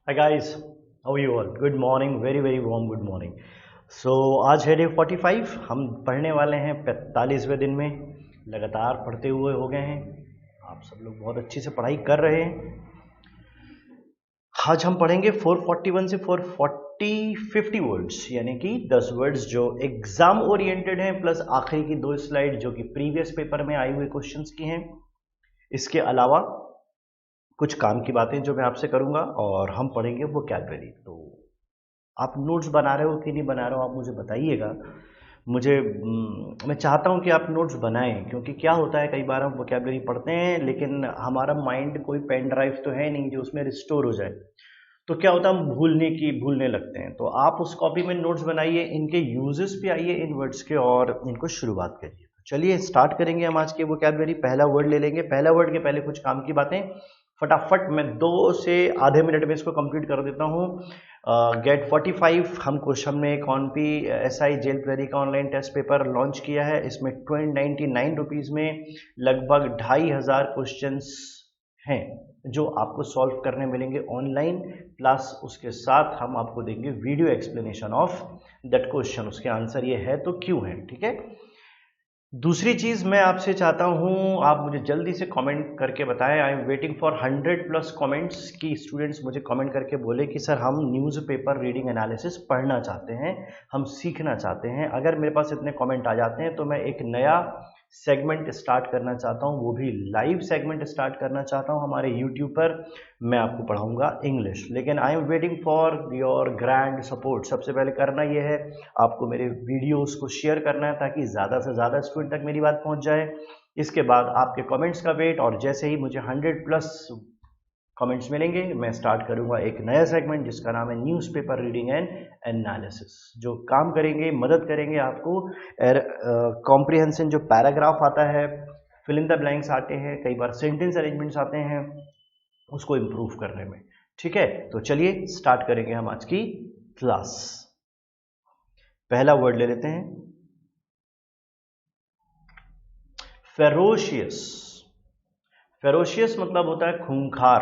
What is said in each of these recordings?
Hi guys, how are you all? Good morning, very warm good morning. So आज है day 45। हम पढ़ने वाले हैं 45वें दिन में। लगातार पढ़ते हुए हो गए हैं। आप सब लोग बहुत अच्छे से पढ़ाई कर रहे हैं। आज हम पढ़ेंगे 441 से 440 50 वर्ड्स, यानी कि 10 वर्ड्स जो एग्जाम ओरिएंटेड हैं, प्लस आखिरी की 2 स्लाइड जो कि प्रीवियस पेपर में आई हुए क्वेश्चंस की हैं। इसके अलावा कुछ काम की बातें जो मैं आपसे करूंगा, और हम पढ़ेंगे वोकैबुलरी। तो आप नोट्स बना रहे हो कि नहीं बना रहे हो, आप मुझे बताइएगा। मैं चाहता हूं कि आप नोट्स बनाएं, क्योंकि क्या होता है, कई बार हम वोकैबुलरी पढ़ते हैं लेकिन हमारा माइंड कोई पेन ड्राइव तो है नहीं जो उसमें रिस्टोर हो जाए। तो क्या होता है, हम भूलने लगते हैं। तो आप उस कॉपी में नोट्स बनाइए, इनके यूजेस पे आइए इन वर्ड्स के, और इनको शुरुआत करिए। चलिए स्टार्ट करेंगे हम आज की वोकैबुलरी। पहला वर्ड ले लेंगे। पहला वर्ड के पहले कुछ काम की बातें फटाफट मैं 2 से आधे मिनट में इसको कंप्लीट कर देता हूँ। गेट 45 हम क्वेश्चन में कॉन्पी SI जेल क्वेरी का ऑनलाइन टेस्ट पेपर लॉन्च किया है। इसमें 299 रुपीज़ में लगभग 2500 क्वेश्चंस हैं जो आपको सॉल्व करने मिलेंगे ऑनलाइन, प्लस उसके साथ हम आपको देंगे video explanation of that question. उसके आंसर ये है तो क्यों है, ठीक है। दूसरी चीज मैं आपसे चाहता हूं, आप मुझे जल्दी से कमेंट करके बताएं। I am waiting for 100+ comments कि स्टूडेंट्स मुझे कमेंट करके बोले कि सर हम न्यूज़पेपर रीडिंग एनालिसिस पढ़ना चाहते हैं, हम सीखना चाहते हैं। अगर मेरे पास इतने कमेंट आ जाते हैं तो मैं एक नया सेगमेंट स्टार्ट करना चाहता हूं, वो भी लाइव सेगमेंट स्टार्ट करना चाहता हूं हमारे यूट्यूब पर। मैं आपको पढ़ाऊंगा इंग्लिश, लेकिन I am waiting for your grand support. सबसे पहले करना यह है, आपको मेरे वीडियोस को शेयर करना है ताकि ज़्यादा से ज़्यादा स्टूडेंट तक मेरी बात पहुंच जाए। इसके बाद आपके कमेंट्स का वेट, और जैसे ही मुझे 100+ कमेंट्स मिलेंगे मैं स्टार्ट करूंगा एक नया सेगमेंट जिसका नाम है न्यूज़पेपर रीडिंग एंड एनालिसिस, जो काम करेंगे, मदद करेंगे आपको। कॉम्प्रिहेंशन जो पैराग्राफ आता है, फिल इन द ब्लैंक्स आते हैं, कई बार सेंटेंस अरेंजमेंट्स आते हैं, उसको इम्प्रूव करने में। ठीक है, तो चलिए स्टार्ट करेंगे हम आज की क्लास। पहला वर्ड ले लेते हैं, फेरोशियस। फेरोशियस मतलब होता है खूंखार,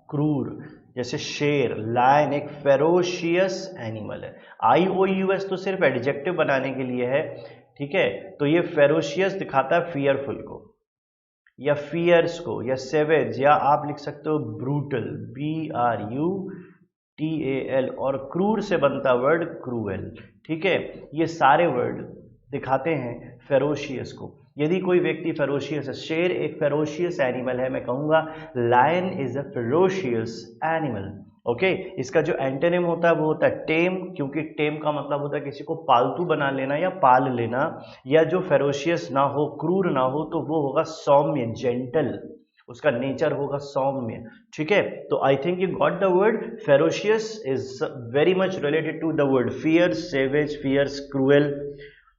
क्रूर। जैसे शेर, लायन एक फेरोशियस एनिमल है। IOUS तो सिर्फ एडजेक्टिव बनाने के लिए है, ठीक है। तो ये फेरोशियस दिखाता है फियरफुल को, या फियर्स को, या सेवेज, या आप लिख सकते हो ब्रूटल, BRUTAL। और क्रूर से बनता वर्ड क्रूएल, ठीक है। ये सारे वर्ड दिखाते हैं फेरोशियस को। यदि कोई व्यक्ति फेरोशियस है, शेर एक फेरोशियस एनिमल है, मैं कहूंगा lion is a ferocious animal. Okay, इसका जो एंटोनिम होता है वो होता है टेम, क्योंकि टेम का मतलब होता है किसी को पालतू बना लेना या पाल लेना। या जो फेरोशियस ना हो, क्रूर ना हो, तो वो होगा सौम्य, जेंटल, उसका नेचर होगा सौम्य, ठीक है। तो I think you got the word. Ferocious is very much related to the word fierce, savage, fierce, cruel,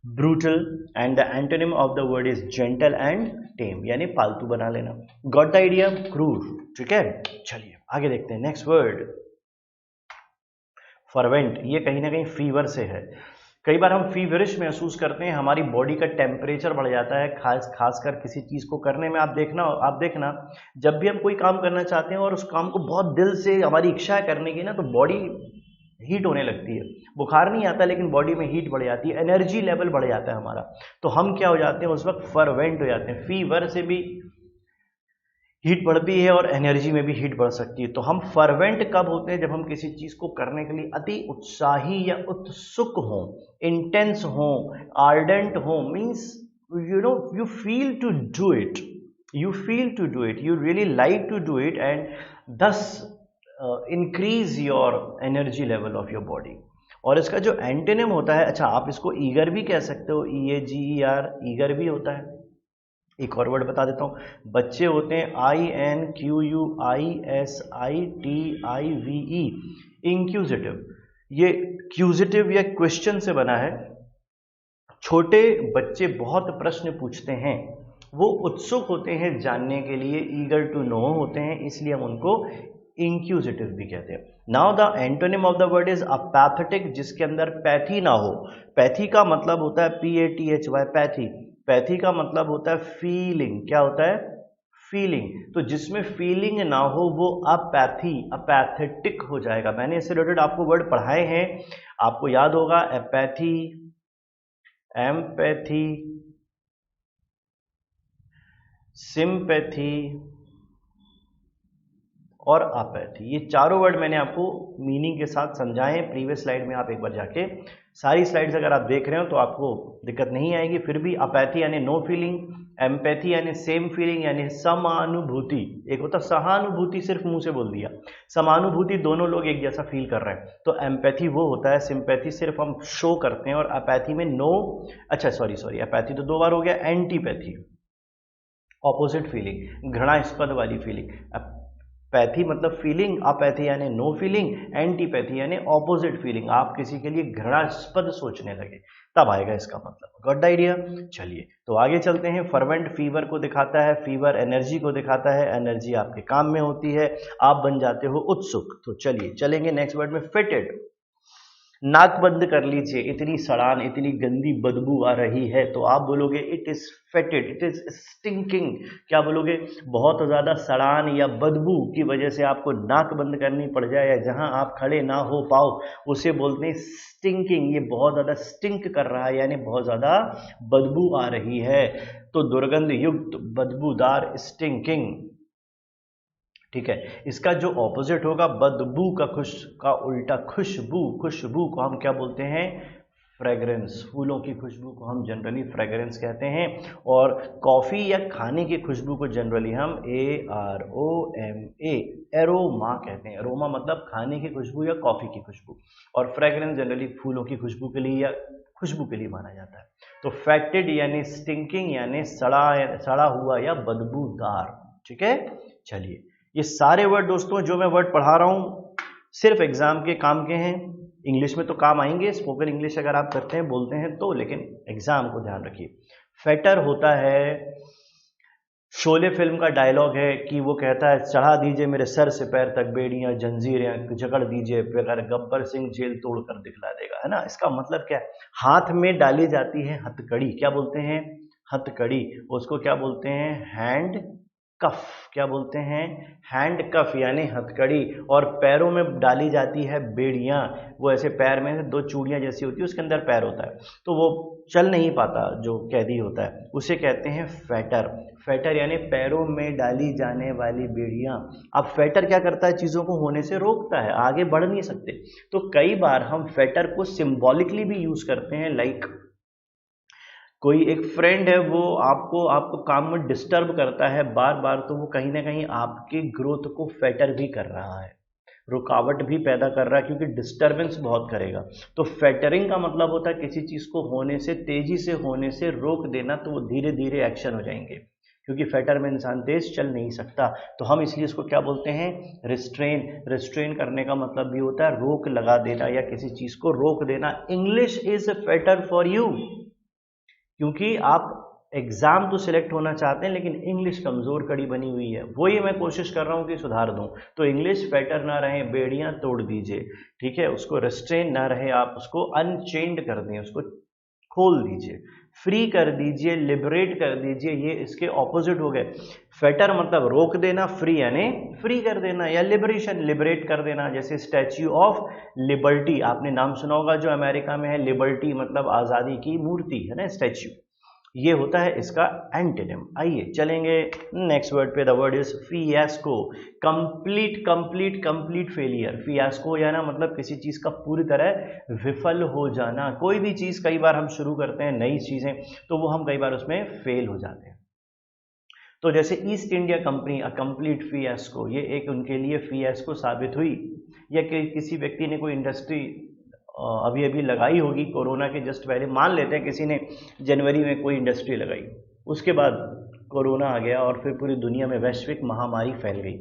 brutal, and the antonym of the word is gentle and tame, यानी पालतू बना लेना। Got the idea, क्रूर, ठीक है। चलिए आगे देखते हैं नेक्स्ट वर्ड, फर्वेंट। ये कहीं ना कहीं फीवर से है। कई बार हम फीवरिश महसूस करते हैं, हमारी बॉडी का टेम्परेचर बढ़ जाता है, खासकर किसी चीज़ को करने में। आप देखना जब भी हम कोई काम करना चाहते हैं और उस काम को बहुत दिल से हमारी इच्छा है करने की ना, तो बॉडी हीट होने लगती है। बुखार नहीं आता लेकिन बॉडी में हीट बढ़ जाती है, एनर्जी लेवल बढ़ जाता है हमारा। तो हम क्या हो जाते हैं उस वक्त, फर्वेंट हो जाते हैं। फीवर से भी हीट बढ़ती है और एनर्जी में भी हीट बढ़ सकती है। तो हम फर्वेंट कब होते हैं, जब हम किसी चीज को करने के लिए अति उत्साही या उत्सुक हो, इंटेंस हो, आर्डेंट हो। Means you feel to do it, you really like to do it, and thus increase your energy level of your body. और इसका जो एंटोनिम होता है, अच्छा आप इसको ईगर भी कह सकते हो, EAGER, ईगर भी होता है। एक और वर्ड बता देता हूं, बच्चे होते हैं INQUISITIVE, इंक्यूजिटिव। ये क्यूजिटिव या क्वेश्चन से बना है। छोटे बच्चे बहुत प्रश्न पूछते हैं, वो उत्सुक होते हैं जानने के लिए, ईगर टू नो होते हैं, इसलिए हम उनको इंक्यूजिटिव भी कहते हैं। Now the antonym of the word is apathetic, जिसके अंदर पैथी ना हो। पैथी का मतलब होता है PATHY, पैथी। पैथी का मतलब होता है फीलिंग। क्या होता है? फीलिंग, तो जिसमें फीलिंग ना हो वो अपैथेटिक हो जाएगा। मैंने इससे रिलेटेड आपको वर्ड पढ़ाए हैं, आपको याद होगा, एपैथी, एम्पैथी, सिंपैथी और अपैथी। ये चारों वर्ड मैंने आपको मीनिंग के साथ समझाए हैं प्रीवियस स्लाइड में। आप एक बार जाके सारी स्लाइड्स अगर आप देख रहे हो तो आपको दिक्कत नहीं आएगी। फिर भी अपैथी यानी नो फीलिंग, एम्पैथी यानी सेम फीलिंग यानी समानुभूति, एक होता सहानुभूति सिर्फ मुंह से बोल दिया, समानुभूति दोनों लोग एक जैसा फील कर रहे हैं, तो एम्पैथी वो होता है। सिंपैथी सिर्फ हम शो करते हैं, और अपैथी में नो, अच्छा सॉरी एपैथी तो 2 बार हो गया। एंटीपैथी ऑपोजिट फीलिंग, घृणास्पद वाली फीलिंग। पैथी मतलब फीलिंग, अपैथी यानी नो फीलिंग, एंटीपैथी यानी ऑपोजिट फीलिंग, आप किसी के लिए घृणास्पद सोचने लगे, तब आएगा इसका मतलब। Got idea? चलिए तो आगे चलते हैं। फर्वेंट फीवर को दिखाता है, फीवर एनर्जी को दिखाता है, एनर्जी आपके काम में होती है, आप बन जाते हो उत्सुक। तो चलिए चलेंगे नेक्स्ट वर्ड में, फिटेड। नाक बंद कर लीजिए, इतनी सड़ान, इतनी गंदी बदबू आ रही है, तो आप बोलोगे it is फेटेड, it is stinking. क्या बोलोगे? बहुत ज्यादा सड़ान या बदबू की वजह से आपको नाक बंद करनी पड़ जाए या जहां आप खड़े ना हो पाओ, उसे बोलते हैं स्टिंकिंग। ये बहुत ज्यादा स्टिंक कर रहा है, यानी बहुत ज्यादा बदबू आ रही है, तो दुर्गंध युक्त, बदबूदार, स्टिंकिंग। ठीक है, इसका जो ऑपोजिट होगा बदबू का उल्टा खुशबू, खुशबू को हम क्या बोलते हैं? फ्रेग्रेंस। फूलों की खुशबू को हम जनरली फ्रेग्रेंस कहते हैं, और कॉफी या खाने की खुशबू को जनरली हम AROMA एरोमा कहते हैं। एरोमा मतलब खाने की खुशबू या कॉफी की खुशबू, और फ्रेग्रेंस जनरली फूलों की खुशबू के लिए या खुशबू के लिए माना जाता है। तो फैक्टेड यानी स्टिंकिंग यानी सड़ा हुआ या बदबूदार। ठीक है, चलिए ये सारे वर्ड दोस्तों जो मैं वर्ड पढ़ा रहा हूं सिर्फ एग्जाम के काम के हैं। इंग्लिश में तो काम आएंगे, स्पोकन इंग्लिश अगर आप करते हैं बोलते हैं तो, लेकिन एग्जाम को ध्यान रखिए। फेटर होता है, शोले फिल्म का डायलॉग है कि वो कहता है चढ़ा दीजिए मेरे सर से पैर तक बेड़ियां जंजीरें, जकड़ दीजिए फिर गब्बर सिंह जेल तोड़ कर दिखला देगा, है ना। इसका मतलब क्या है? हाथ में डाली जाती है हथकड़ी, क्या बोलते हैं? हथकड़ी। उसको क्या बोलते हैं? हैंड कफ। क्या बोलते हैं? हैंड कफ यानी हथकड़ी। और पैरों में डाली जाती है बेड़ियां, वो ऐसे पैर में 2 चूड़ियां जैसी होती है, उसके अंदर पैर होता है, तो वो चल नहीं पाता जो कैदी होता है, उसे कहते हैं फेटर। फेटर यानी पैरों में डाली जाने वाली बेड़ियां। अब फेटर क्या करता है? चीजों को होने से रोकता है, आगे बढ़ नहीं सकते। तो कई बार हम फेटर को सिंबॉलिकली भी यूज करते हैं, लाइक कोई एक फ्रेंड है वो आपको काम में डिस्टर्ब करता है बार बार, तो वो कहीं ना कहीं आपके ग्रोथ को फेटर भी कर रहा है, रुकावट भी पैदा कर रहा है, क्योंकि डिस्टरबेंस बहुत करेगा। तो फेटरिंग का मतलब होता है किसी चीज को होने से, तेजी से होने से रोक देना, तो वो धीरे धीरे एक्शन हो जाएंगे, क्योंकि फेटर में इंसान तेज चल नहीं सकता। तो हम इसलिए इसको क्या बोलते हैं? रिस्ट्रेन। रिस्ट्रेन करने का मतलब भी होता है रोक लगा देना या किसी चीज को रोक देना। English is Fetter for you, क्योंकि आप एग्जाम तो सिलेक्ट होना चाहते हैं लेकिन इंग्लिश कमजोर कड़ी बनी हुई है, वो ये मैं कोशिश कर रहा हूं कि सुधार दूं। तो इंग्लिश फेटर ना रहे, बेड़ियां तोड़ दीजिए, ठीक है, उसको रेस्ट्रेन ना रहे, आप उसको अनचेंड कर दें, उसको खोल दीजिए, फ्री कर दीजिए, लिबरेट कर दीजिए। ये इसके ऑपोजिट हो गए। फेटर मतलब रोक देना, फ्री यानी फ्री कर देना, या लिबरेशन लिबरेट कर देना। जैसे स्टैच्यू ऑफ लिबर्टी, आपने नाम सुना होगा, जो अमेरिका में है। लिबर्टी मतलब आजादी की मूर्ति, है ना, स्टैच्यू। ये होता है इसका एंटोनिम। आइए चलेंगे नेक्स्ट वर्ड पे। The word is fiasco. Complete failure. Fiasco या ना मतलब किसी चीज का पूरी तरह विफल हो जाना। कोई भी चीज कई बार हम शुरू करते हैं नई चीजें, तो वो हम कई बार उसमें फेल हो जाते हैं। तो जैसे east India company a complete fiasco, ये एक उनके लिए फियास्को साबित हुई। या किसी व्यक्ति ने कोई इंडस्ट्री अभी अभी लगाई होगी कोरोना के जस्ट पहले, मान लेते हैं किसी ने जनवरी में कोई इंडस्ट्री लगाई, उसके बाद कोरोना आ गया और फिर पूरी दुनिया में वैश्विक महामारी फैल गई।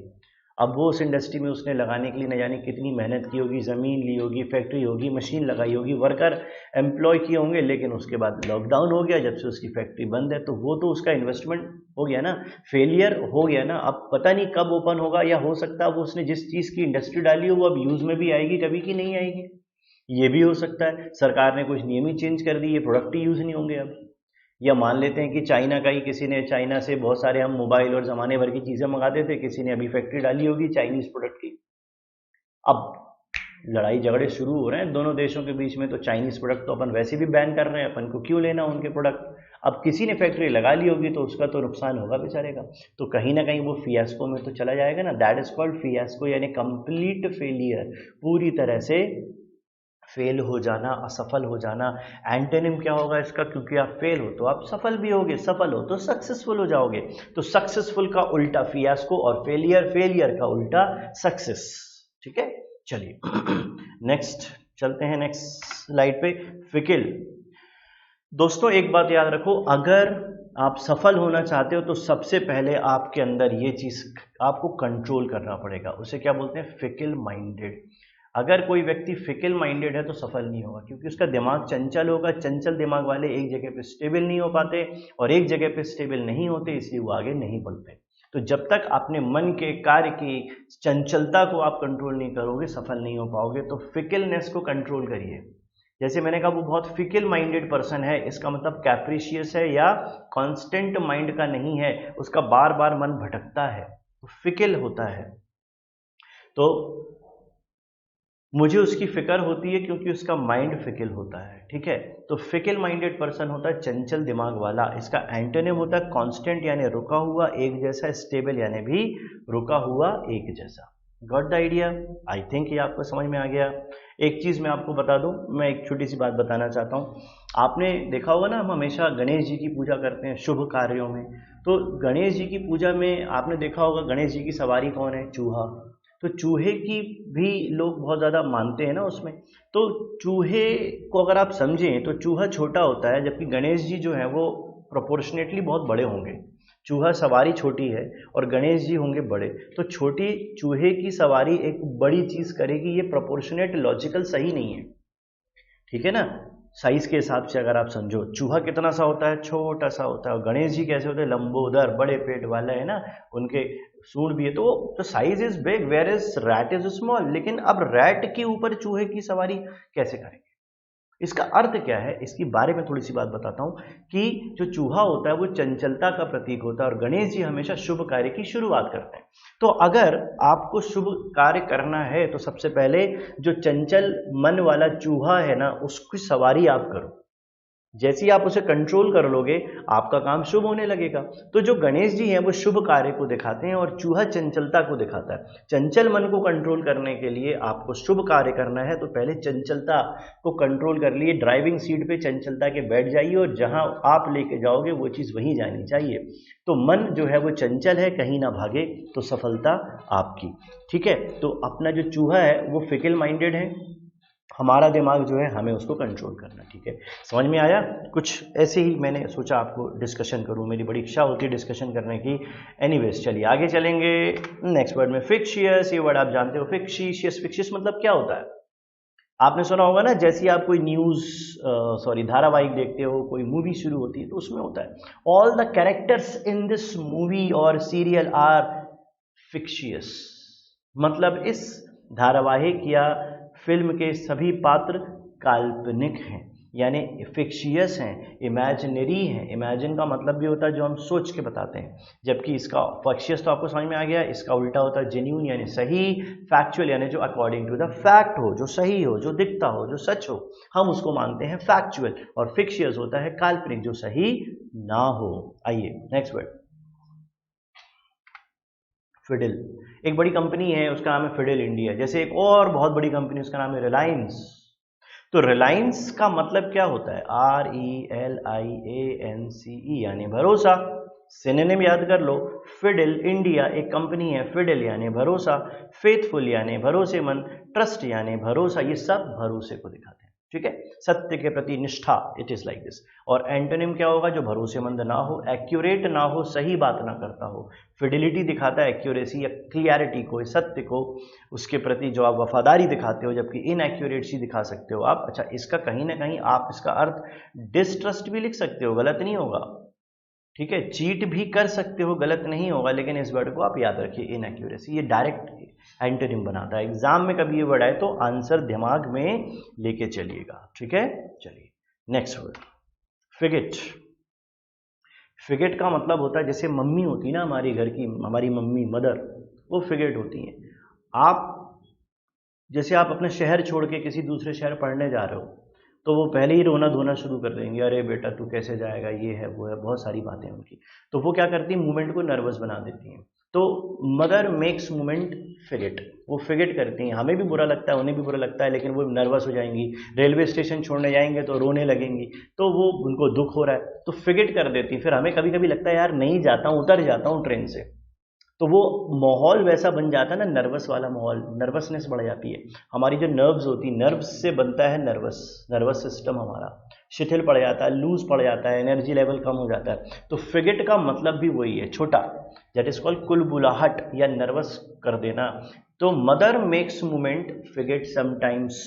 अब वो उस इंडस्ट्री में उसने लगाने के लिए न जाने कितनी मेहनत की होगी, ज़मीन ली होगी, फैक्ट्री होगी, मशीन लगाई होगी, वर्कर एम्प्लॉय किए होंगे, लेकिन उसके बाद लॉकडाउन हो गया, जब से उसकी फैक्ट्री बंद है, तो वो तो उसका इन्वेस्टमेंट हो गया ना, फेलियर हो गया ना। अब पता नहीं कब ओपन होगा, या हो सकता है वो उसने जिस चीज़ की इंडस्ट्री डाली हो वो अब यूज़ में भी आएगी कभी की नहीं आएगी, ये भी हो सकता है। सरकार ने कुछ नियम ही चेंज कर दिए, प्रोडक्ट ही यूज़ नहीं होंगे अब, या मान लेते हैं कि चाइना का ही किसी ने, चाइना से बहुत सारे हम मोबाइल और ज़माने भर की चीज़ें मंगाते थे, किसी ने अभी फैक्ट्री डाली होगी चाइनीज़ प्रोडक्ट की। अब लड़ाई झगड़े शुरू हो रहे हैं दोनों देशों के बीच में, तो चाइनीज़ प्रोडक्ट तो अपन वैसे भी बैन कर रहे हैं, अपन को क्यों लेना उनके प्रोडक्ट। अब किसी ने फैक्ट्री लगा ली होगी तो उसका तो नुकसान होगा बेचारे का, तो कहीं ना कहीं वो फियास्को में तो चला जाएगा ना। दैट इज कॉल्ड फियास्को, यानी कंप्लीट फेलियर, पूरी तरह से फेल हो जाना, असफल हो जाना। एंटोनिम क्या होगा इसका, क्योंकि आप फेल हो तो आप सफल भी होगे, सफल हो तो सक्सेसफुल हो जाओगे। तो सक्सेसफुल का उल्टा फियास्को और फेलियर, फेलियर का उल्टा सक्सेस। ठीक है, चलिए नेक्स्ट चलते हैं, नेक्स्ट स्लाइड पे। फिकिल। दोस्तों एक बात याद रखो, अगर आप सफल होना चाहते हो तो सबसे पहले आपके अंदर ये चीज आपको कंट्रोल करना पड़ेगा, उसे क्या बोलते हैं, फिकिल माइंडेड। अगर कोई व्यक्ति फिकिल माइंडेड है तो सफल नहीं होगा, क्योंकि उसका दिमाग चंचल होगा। चंचल दिमाग वाले एक जगह पे स्टेबल नहीं हो पाते, और एक जगह पे स्टेबल नहीं होते इसलिए वो आगे नहीं बढ़ते। तो जब तक अपने मन के कार्य की चंचलता को आप कंट्रोल नहीं करोगे, सफल नहीं हो पाओगे। तो फिकिलनेस को कंट्रोल करिए। जैसे मैंने कहा वो बहुत फिकिल माइंडेड पर्सन है, इसका मतलब कैप्रिशियस है या कांस्टेंट माइंड का नहीं है, उसका बार बार मन भटकता है, तो फिकिल होता है। तो मुझे उसकी फिक्र होती है क्योंकि उसका माइंड फिकिल होता है। ठीक है, तो फिकिल माइंडेड पर्सन होता है चंचल दिमाग वाला। इसका एंटोनिम होता है कांस्टेंट यानी रुका हुआ एक जैसा, स्टेबल यानी भी रुका हुआ एक जैसा। Got the idea? I think ये आपको समझ में आ गया। एक चीज मैं आपको बता दूं, मैं एक छोटी सी बात बताना चाहता हूं। आपने देखा होगा ना, हम हमेशा गणेश जी की पूजा करते हैं शुभ कार्यों में। तो गणेश जी की पूजा में आपने देखा होगा गणेश जी की सवारी कौन है, चूहा। तो चूहे की भी लोग बहुत ज़्यादा मानते हैं ना उसमें। तो चूहे को अगर आप समझें तो चूहा छोटा होता है, जबकि गणेश जी जो है वो प्रोपोर्शनेटली बहुत बड़े होंगे। चूहा सवारी छोटी है और गणेश जी होंगे बड़े, तो छोटी चूहे की सवारी एक बड़ी चीज करेगी, ये प्रोपोर्शनेट लॉजिकल सही नहीं है। ठीक है ना, साइज के हिसाब से अगर आप समझो, चूहा कितना सा होता है, छोटा सा होता है, और गणेश जी कैसे होते हैं, लंबोदर बड़े पेट वाले है ना, उनके सूंड भी है, तो size is big where is rat is small. लेकिन अब रैट के ऊपर चूहे की सवारी कैसे करेंगे, इसका अर्थ क्या है, इसके बारे में थोड़ी सी बात बताता हूं कि जो चूहा होता है वो चंचलता का प्रतीक होता है, और गणेश जी हमेशा शुभ कार्य की शुरुआत करते हैं। तो अगर आपको शुभ कार्य करना है तो सबसे पहले जो चंचल मन वाला चूहा है ना, उसकी सवारी आप करो। जैसे ही आप उसे कंट्रोल कर लोगे आपका काम शुभ होने लगेगा। तो जो गणेश जी हैं वो शुभ कार्य को दिखाते हैं, और चूहा चंचलता को दिखाता है। चंचल मन को कंट्रोल करने के लिए आपको शुभ कार्य करना है, तो पहले चंचलता को कंट्रोल कर लिए, ड्राइविंग सीट पे चंचलता के बैठ जाइए, और जहां आप लेके जाओगे वो चीज वहीं जानी चाहिए। तो मन जो है वो चंचल है, कहीं ना भागे, तो सफलता आपकी। ठीक है, तो अपना जो चूहा है वो फिकिल माइंडेड है, हमारा दिमाग जो है हमें उसको कंट्रोल करना। ठीक है, समझ में आया? कुछ ऐसे ही मैंने सोचा आपको डिस्कशन करूं, मेरी बड़ी इच्छा होती है डिस्कशन करने की। एनीवेज चलिए आगे चलेंगे। नेक्स्ट वर्ड में फिक्शियस, ये वर्ड आप जानते हो, फिक्शियस। फिक्शियस मतलब क्या होता है, आपने सुना होगा ना, जैसे आप कोई न्यूज धारावाहिक देखते हो, कोई मूवी शुरू होती है तो उसमें होता है all the characters in this movie और सीरियल आर फिक्शियस। मतलब इस धारावाहिक या फिल्म के सभी पात्र काल्पनिक हैं, यानी फिक्शियस हैं, इमेजिनरी हैं। इमेजिन का मतलब भी होता है जो हम सोच के बताते हैं, जबकि इसका फिक्शियस तो आपको समझ में आ गया, इसका उल्टा होता है जेन्युइन यानी सही, फैक्चुअल यानी जो अकॉर्डिंग टू द फैक्ट हो, जो सही हो, जो दिखता हो, जो सच हो, हम उसको मानते हैं फैक्चुअल। और फिक्शियस होता है काल्पनिक, जो सही ना हो। आइए नेक्स्ट वर्ड, फिडिल। एक बड़ी कंपनी है उसका नाम है फिडिल इंडिया। जैसे एक और बहुत बड़ी कंपनी उसका नाम है रिलायंस। तो रिलायंस का मतलब क्या होता है, RELIANCE यानी भरोसा। सिनोनिम याद कर लो, फिडिल इंडिया एक कंपनी है, फिडिल यानी भरोसा, फेथफुल यानी भरोसेमंद, ट्रस्ट यानी भरोसा, ये सब भरोसे को दिखाते हैं। ठीक है, सत्य के प्रति निष्ठा, इट इज लाइक दिस। और एंटोनिम क्या होगा, जो भरोसेमंद ना हो, एक्यूरेट ना हो, सही बात ना करता हो। फिडिलिटी दिखाता है एक्यूरेसी या क्लियरिटी को, सत्य को, उसके प्रति जो आप वफादारी दिखाते हो, जबकि इनएक्यूरेसी दिखा सकते हो आप। अच्छा, इसका कहीं ना कहीं आप इसका अर्थ डिसट्रस्ट भी लिख सकते हो, गलत नहीं होगा। ठीक है, चीट भी कर सकते हो, गलत नहीं होगा, लेकिन इस वर्ड को आप याद रखिए, इनएक्यूरेसी। ये डायरेक्ट एंटोनिम बनाता है। एग्जाम में कभी ये वर्ड आए तो आंसर दिमाग में लेके चलिएगा। ठीक है, चलिए नेक्स्ट वर्ड, फिगिट। फिगेट का मतलब होता है जैसे मम्मी होती है ना हमारी घर की, हमारी मम्मी मदर, वो फिगेट होती हैं। आप जैसे आप अपने शहर छोड़ के किसी दूसरे शहर पढ़ने जा रहे हो तो वो पहले ही रोना धोना शुरू कर देंगे, अरे बेटा तू कैसे जाएगा, ये है वो है, बहुत सारी बातें उनकी। तो वो क्या करती है, मूवमेंट को नर्वस बना देती हैं। तो मदर मेक्स मूवमेंट फिगेट, वो फिगेट करती हैं। हमें भी बुरा लगता है, उन्हें भी बुरा लगता है, लेकिन वो नर्वस हो जाएंगी। रेलवे स्टेशन छोड़ने जाएंगे तो रोने लगेंगी, तो वो उनको दुख हो रहा है तो फिगेट कर देती। फिर हमें कभी कभी लगता है यार नहीं जाता हूँ, उतर जाता हूँ ट्रेन से, तो वो माहौल वैसा बन जाता है ना, नर्वस वाला माहौल, नर्वसनेस बढ़ जाती है। हमारी जो नर्व्स होती है, नर्व्स से बनता है नर्वस सिस्टम हमारा शिथिल पड़ जाता है, लूज पड़ जाता है, एनर्जी लेवल कम हो जाता है। तो फिगेट का मतलब भी वही है, छोटा, दैट इज कॉल्ड कुलबुलाहट या नर्वस कर देना। तो mother makes movement fidget sometimes.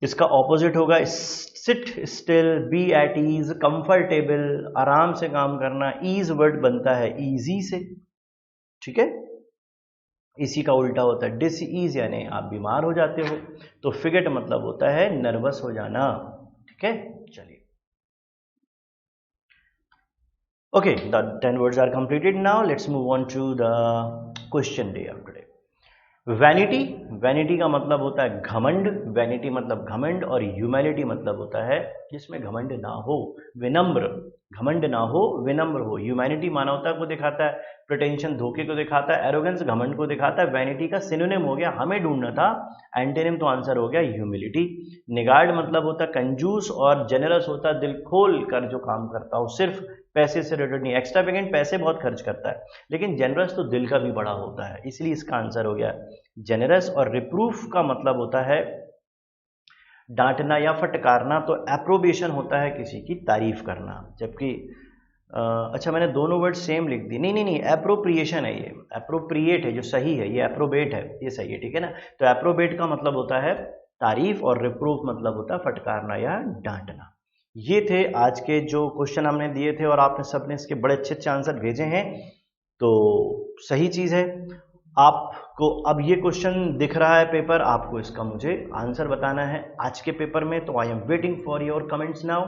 इसका ऑपोजिट होगा sit still, be at ease, comfortable, आराम से काम करना। ईज वर्ड बनता है ईजी से, ठीक है। इसी का उल्टा होता है डिस ईज, यानी आप बीमार हो जाते हो। तो फिगेट मतलब होता है नर्वस हो जाना, ठीक है। चलिए, okay, the 10 words are completed. Now let's move on to the question day of today. Vanity, vanity का मतलब होता है घमंड, वैनिटी मतलब घमंड, और ह्यूमिलिटी मतलब होता है जिसमें घमंड ना हो, विनम्र, घमंड ना हो विनम्र हो। ह्यूमैनिटी मानवता को दिखाता है, प्रिटेंशन धोखे को दिखाता है, एरोगेंस घमंड को दिखाता है। वैनिटी का सिनोनिम हो गया, हमें ढूंढना था एंटोनिम, तो आंसर हो गया ह्यूमिलिटी। निगार्ड मतलब होता है कंजूस, और जेनरस होता है दिल खोल कर जो काम करता हो, सिर्फ पैसे से रिलेटेड नहीं। एक्स्ट्रावेगेंट पैसे बहुत खर्च करता है, लेकिन जेनरस तो दिल का भी बड़ा होता है, इसलिए इसका आंसर हो गया जेनरस। और रिप्रूफ का मतलब होता है डांटना या फटकारना, तो एप्रोबेशन होता है किसी की तारीफ करना। जबकि अच्छा, मैंने दोनों वर्ड सेम लिख दी, नहीं नहीं नहीं, एप्रोप्रिएशन है ये, एप्रोप्रिएट है जो सही है, ये एप्रोबेट है, ये सही है, ठीक है ना। तो एप्रोबेट का मतलब होता है तारीफ, और रिप्रूफ मतलब होता है फटकारना या डांटना। ये थे आज के जो क्वेश्चन हमने दिए थे, और आपने सबने इसके बड़े अच्छे अच्छे आंसर भेजे हैं, तो सही चीज़ है। आपको अब ये क्वेश्चन दिख रहा है पेपर, आपको इसका मुझे आंसर बताना है आज के पेपर में। तो I am waiting for your comments now.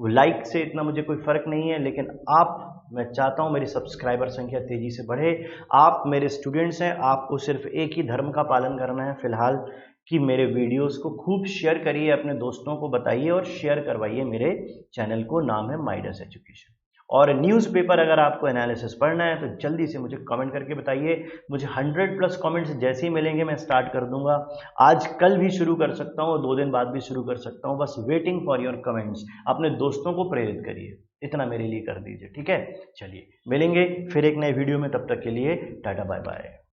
Like से इतना मुझे कोई फर्क नहीं है, लेकिन मैं चाहता हूं मेरी सब्सक्राइबर संख्या तेजी से बढ़े। आप मेरे स्टूडेंट्स हैं, आपको सिर्फ एक ही धर्म का पालन करना है फिलहाल, कि मेरे वीडियोस को खूब शेयर करिए, अपने दोस्तों को बताइए और शेयर करवाइए मेरे चैनल को, नाम है माइडस एजुकेशन। और न्यूज़पेपर अगर आपको एनालिसिस पढ़ना है तो जल्दी से मुझे कमेंट करके बताइए। मुझे 100+ कमेंट्स जैसे ही मिलेंगे मैं स्टार्ट कर दूंगा। आज कल भी शुरू कर सकता हूँ, 2 दिन बाद भी शुरू कर सकता हूँ, बस वेटिंग फॉर योर कमेंट्स। अपने दोस्तों को प्रेरित करिए, इतना मेरे लिए कर दीजिए, ठीक है। चलिए मिलेंगे फिर एक नए वीडियो में, तब तक के लिए टाटा बाय बाय।